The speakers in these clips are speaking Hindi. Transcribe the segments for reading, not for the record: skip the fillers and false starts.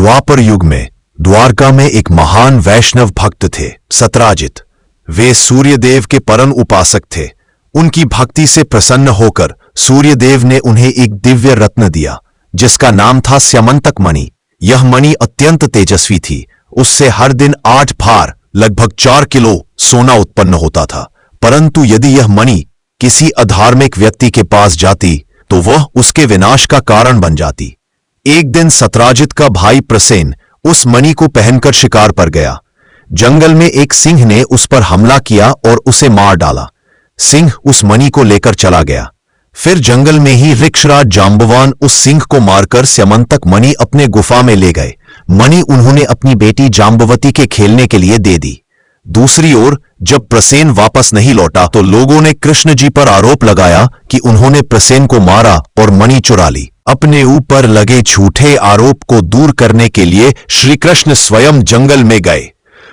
द्वापर युग में द्वारका में एक महान वैष्णव भक्त थे, सत्राजित। वे सूर्यदेव के परम उपासक थे। उनकी भक्ति से प्रसन्न होकर सूर्यदेव ने उन्हें एक दिव्य रत्न दिया, जिसका नाम था स्यमंतक मणि। यह मणि अत्यंत तेजस्वी थी। उससे हर दिन 8 भार लगभग 4 किलो सोना उत्पन्न होता था। परंतु यदि यह मणि किसी अधार्मिक व्यक्ति के पास जाती तो वह उसके विनाश का कारण बन जाती। एक दिन सत्राजित का भाई प्रसेन उस मणि को पहनकर शिकार पर गया। जंगल में एक सिंह ने उस पर हमला किया और उसे मार डाला। सिंह उस मणि को लेकर चला गया। फिर जंगल में ही ऋक्षराज जांबवान उस सिंह को मारकर स्यमंतक मणि अपने गुफा में ले गए। मणि उन्होंने अपनी बेटी जांबवती के खेलने के लिए दे दी। दूसरी ओर जब प्रसेन वापस नहीं लौटा तो लोगों ने कृष्ण जी पर आरोप लगाया कि उन्होंने प्रसेन को मारा और मणि चुरा ली। अपने ऊपर लगे झूठे आरोप को दूर करने के लिए श्री कृष्ण स्वयं जंगल में गए।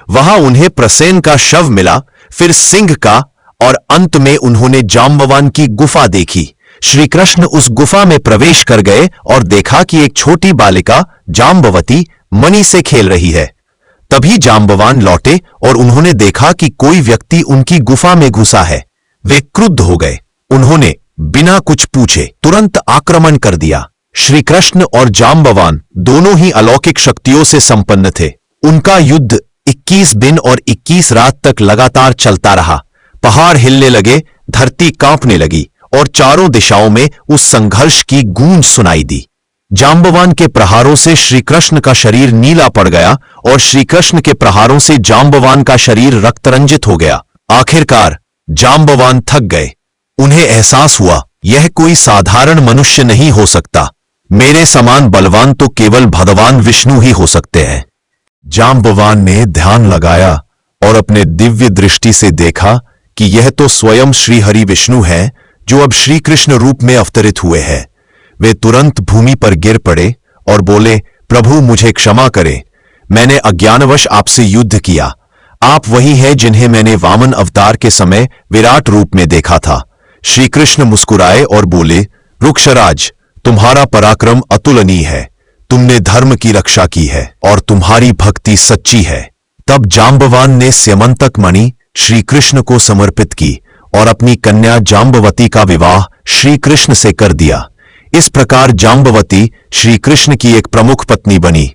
वहां उन्हें प्रसेन का शव मिला, फिर सिंह का, और अंत में उन्होंने जांबवान की गुफा देखी। श्री कृष्ण उस गुफा में प्रवेश कर गए और देखा कि एक छोटी बालिका जांबवती मणि से खेल रही है। तभी जांबवान लौटे और उन्होंने देखा कि कोई व्यक्ति उनकी गुफा में घुसा है। वे क्रुद्ध हो गए। उन्होंने बिना कुछ पूछे तुरंत आक्रमण कर दिया। श्री कृष्ण और जांबवान दोनों ही अलौकिक शक्तियों से संपन्न थे। उनका युद्ध 21 दिन और 21 रात तक लगातार चलता रहा। पहाड़ हिलने लगे, धरती कांपने लगी और चारों दिशाओं में उस संघर्ष की गूंज सुनाई दी। जांबवान के प्रहारों से श्री कृष्ण का शरीर नीला पड़ गया और श्री कृष्ण के प्रहारों से जांबवान का शरीर रक्तरंजित हो गया। आखिरकार जांबवान थक गए। उन्हें एहसास हुआ, यह कोई साधारण मनुष्य नहीं हो सकता। मेरे समान बलवान तो केवल भगवान विष्णु ही हो सकते हैं। जांबवान ने ध्यान लगाया और अपने दिव्य दृष्टि से देखा कि यह तो स्वयं श्री हरि विष्णु है, जो अब श्री कृष्ण रूप में अवतरित हुए हैं। वे तुरंत भूमि पर गिर पड़े और बोले, प्रभु मुझे क्षमा करें, मैंने अज्ञानवश आपसे युद्ध किया। आप वही हैं जिन्हें मैंने वामन अवतार के समय विराट रूप में देखा था। श्री कृष्ण मुस्कुराए और बोले, वृक्षराज, तुम्हारा पराक्रम अतुलनीय है। तुमने धर्म की रक्षा की है और तुम्हारी भक्ति सच्ची है। तब जांबवान ने स्यमंतक मणि श्री कृष्ण को समर्पित की और अपनी कन्या जांबवती का विवाह श्री कृष्ण से कर दिया। इस प्रकार जांबवती श्री कृष्ण की एक प्रमुख पत्नी बनी।